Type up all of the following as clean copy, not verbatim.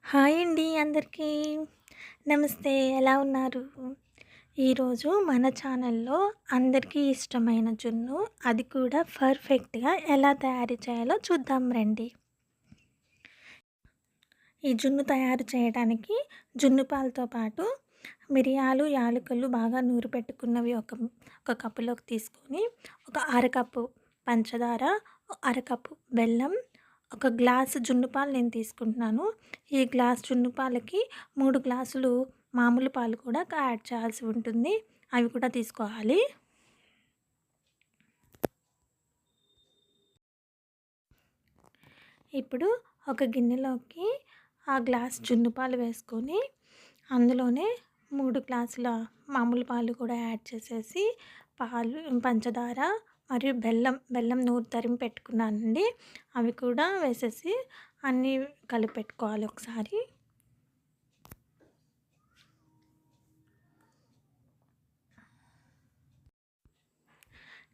Hi అండి అందరికీ. నమస్తే. ఎలా ఉన్నారు? ఈరోజు మన ఛానల్‌లో అందరికీ ఇష్టమైన జున్ను, అది కూడా పర్ఫెక్ట్‌గా ఎలా తయారు చేయాలో చూద్దాం రండి. ఈ జున్ను తయారు చేయడానికి జున్ను పాలతో పాటు మిరియాలు, యాలకులు బాగా నూరి పెట్టుకున్నవి ఒక కప్పులోకి తీసుకొని, ఒక అరకప్పు పంచదార, అరకప్పు బెల్లం, ఒక గ్లాసు జున్ను పాలు నేను తీసుకుంటున్నాను. ఈ గ్లాస్ జున్ను పాలకి 3 గ్లాసులు మామూలు పాలు కూడా యాడ్ చేయాల్సి ఉంటుంది. అవి కూడా తీసుకోవాలి. ఇప్పుడు ఒక గిన్నెలోకి ఆ గ్లాస్ జున్ను పాలు వేసుకొని, అందులోనే 3 గ్లాసుల మామూలు పాలు కూడా యాడ్ చేసేసి, పంచదార మరియు బెల్లం నూరి తరిమి పెట్టుకున్నానండి. అవి కూడా వేసేసి అన్నీ కలిపెట్టుకోవాలి ఒకసారి.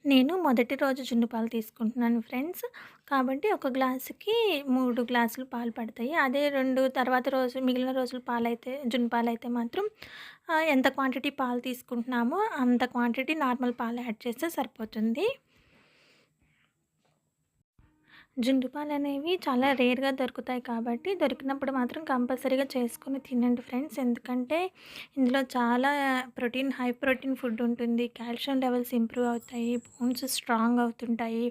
నేను మొదటి రోజు జున్ను పాలు తీసుకుంటున్నాను ఫ్రెండ్స్. కాబట్టి ఒక గ్లాసుకి 3 గ్లాసులు పాలు పడతాయి. అదే 2 తర్వాత రోజు మిగిలిన రోజుల పాలైతే జున్ను పాలైతే మాత్రం ఎంత క్వాంటిటీ పాలు తీసుకుంటున్నామో అంత క్వాంటిటీ నార్మల్ పాలు యాడ్ చేస్తే సరిపోతుంది. జున్ను పాలనేవి చాలా రేర్‌గా దొరుకుతాయి కాబట్టి, దొరికినప్పుడు మాత్రం కంపల్సరీగా చేసుకొని తినండి ఫ్రెండ్స్. ఎందుకంటే ఇందులో చాలా హై ప్రోటీన్ ఫుడ్ ఉంటుంది. కాల్షియం లెవెల్స్ ఇంప్రూవ్ అవుతాయి. బోన్స్ స్ట్రాంగ్ అవుతుంటాయి.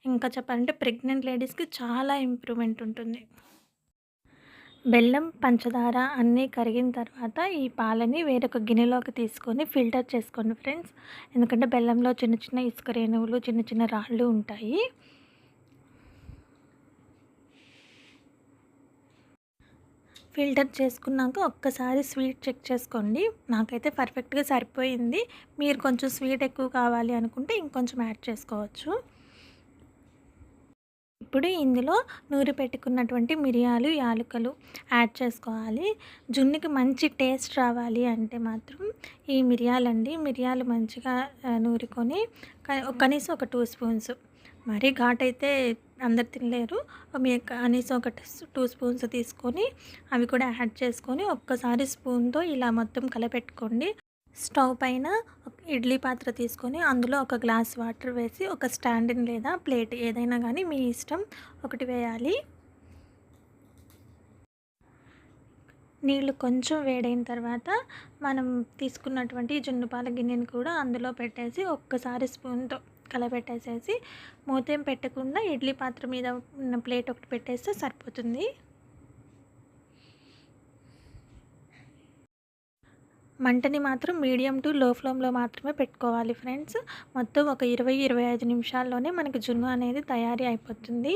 ఇంకా చెప్పాలంటే ప్రెగ్నెంట్ లేడీస్‌కి చాలా ఇంప్రూవ్‌మెంట్ ఉంటుంది. బెల్లం, పంచదార అన్నీ కరిగిన తర్వాత ఈ పాలని వేరొక గిన్నెలోకి తీసుకొని ఫిల్టర్ చేసుకోండి ఫ్రెండ్స్. ఎందుకంటే బెల్లంలో చిన్న చిన్న ఇసుక రేణువులు, చిన్న చిన్న రాళ్ళు ఉంటాయి. ఫిల్టర్ చేసుకున్నాక ఒక్కసారి స్వీట్ చెక్ చేసుకోండి. నాకైతే పర్ఫెక్ట్‌గా సరిపోయింది. మీరు కొంచెం స్వీట్ ఎక్కువ కావాలి అనుకుంటే ఇంకొంచెం యాడ్ చేసుకోవచ్చు. ఇప్పుడు ఇందులో నూరి పెట్టుకున్నటువంటి మిరియాలు, యాలకులు యాడ్ చేసుకోవాలి. జున్నుకి మంచి టేస్ట్ రావాలి అంటే మాత్రం ఈ మిరియాలు మంచిగా నూరుకొని కనీసం ఒక 2 స్పూన్స్, మరీ ఘాటైతే అందరు తినలేరు. కనీసం ఒక 2 స్పూన్స్ తీసుకొని అవి కూడా యాడ్ చేసుకొని ఒక్కసారి స్పూన్‌తో ఇలా మొత్తం కలపెట్టుకోండి. స్టవ్ పైన ఒక ఇడ్లీ పాత్ర తీసుకొని అందులో ఒక గ్లాస్ వాటర్ వేసి ఒక స్టాండ్‌ని లేదా ప్లేట్ ఏదైనా కానీ మీ ఇష్టం ఒకటి వేయాలి. నీళ్ళు కొంచెం వేడైన తర్వాత మనం తీసుకున్నటువంటి జున్ను పాల గిన్నెని కూడా అందులో పెట్టేసి ఒక్కసారి స్పూన్‌తో కలబెట్టేసేసి మూతేం పెట్టకుండా ఇడ్లీ పాత్ర మీద ఉన్న ప్లేట్ ఒకటి పెట్టేస్తే సరిపోతుంది. మంటని మాత్రం మీడియం టు లో ఫ్లేమ్‌లో మాత్రమే పెట్టుకోవాలి ఫ్రెండ్స్. మొత్తం ఒక 20-25 నిమిషాల్లోనే మనకి జున్ను అనేది తయారీ అయిపోతుంది.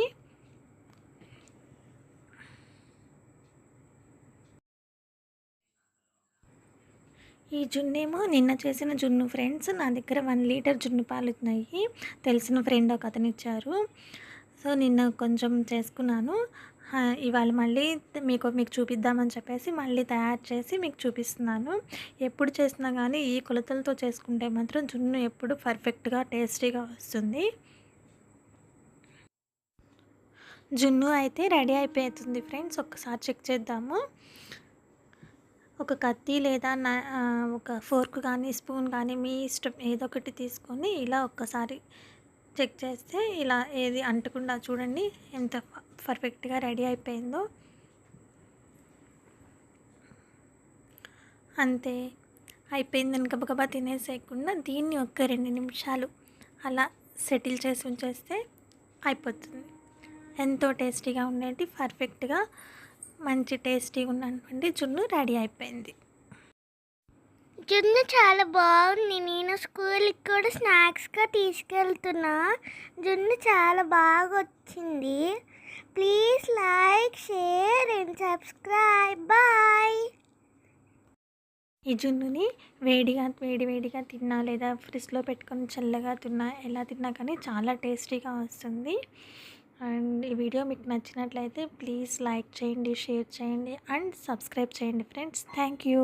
ఈ జున్నేమో నిన్న చేసిన జున్ను ఫ్రెండ్స్. నా దగ్గర 1 లీటర్ జున్ను పాలు ఉన్నాయి. తెలిసిన ఫ్రెండ్ ఒకతను ఇచ్చారు. సో నిన్న కొంచెం చేసుకున్నాను. ఇవాళ మళ్ళీ మీకు చూపిద్దామని చెప్పేసి మళ్ళీ తయారు చేసి మీకు చూపిస్తున్నాను. ఎప్పుడు చేసినా కానీ ఈ కొలతలతో చేసుకుంటే మాత్రం జున్ను ఎప్పుడు పర్ఫెక్ట్‌గా టేస్టీగా వస్తుంది. జున్ను అయితే రెడీ అయిపోతుంది ఫ్రెండ్స్. ఒక్కసారి చెక్ చేద్దాము. ఒక కత్తి లేదా ఒక ఫోర్క్ కానీ, స్పూన్ కానీ మీ ఇష్టం ఏదో ఒకటి తీసుకొని ఇలా ఒక్కసారి చెక్ చేస్తే ఇలా ఏది అంటకుండా చూడండి ఎంత పర్ఫెక్ట్‌గా రెడీ అయిపోయిందో. అంతే, అయిపోయిందని గబగబా తినేసేయకుండా దీన్ని ఒక 2 నిమిషాలు అలా సెటిల్ చేసి ఉంచేస్తే అయిపోతుంది. ఎంతో టేస్టీగా ఉండేటి పర్ఫెక్ట్‌గా మంచి టేస్టీగా ఉన్నటువంటి జున్ను రెడీ అయిపోయింది. జున్ను చాలా బాగుంది. నేను స్కూల్కి కూడా స్నాక్స్గా తీసుకెళ్తున్నా. జున్ను చాలా బాగా వచ్చింది. Please like, share and subscribe. Bye. ఈ జున్నుని వేడిగా తిన్నా లేదా ఫ్రిడ్జ్‌లో పెట్టుకొని చల్లగా తిన్నా ఎలా తిన్నా కానీ చాలా టేస్టీగా వస్తుంది. అండ్ ఈ వీడియో మీకు నచ్చినట్లయితే ప్లీజ్ లైక్ చేయండి, షేర్ చేయండి అండ్ సబ్స్క్రైబ్ చేయండి ఫ్రెండ్స్. Thank you.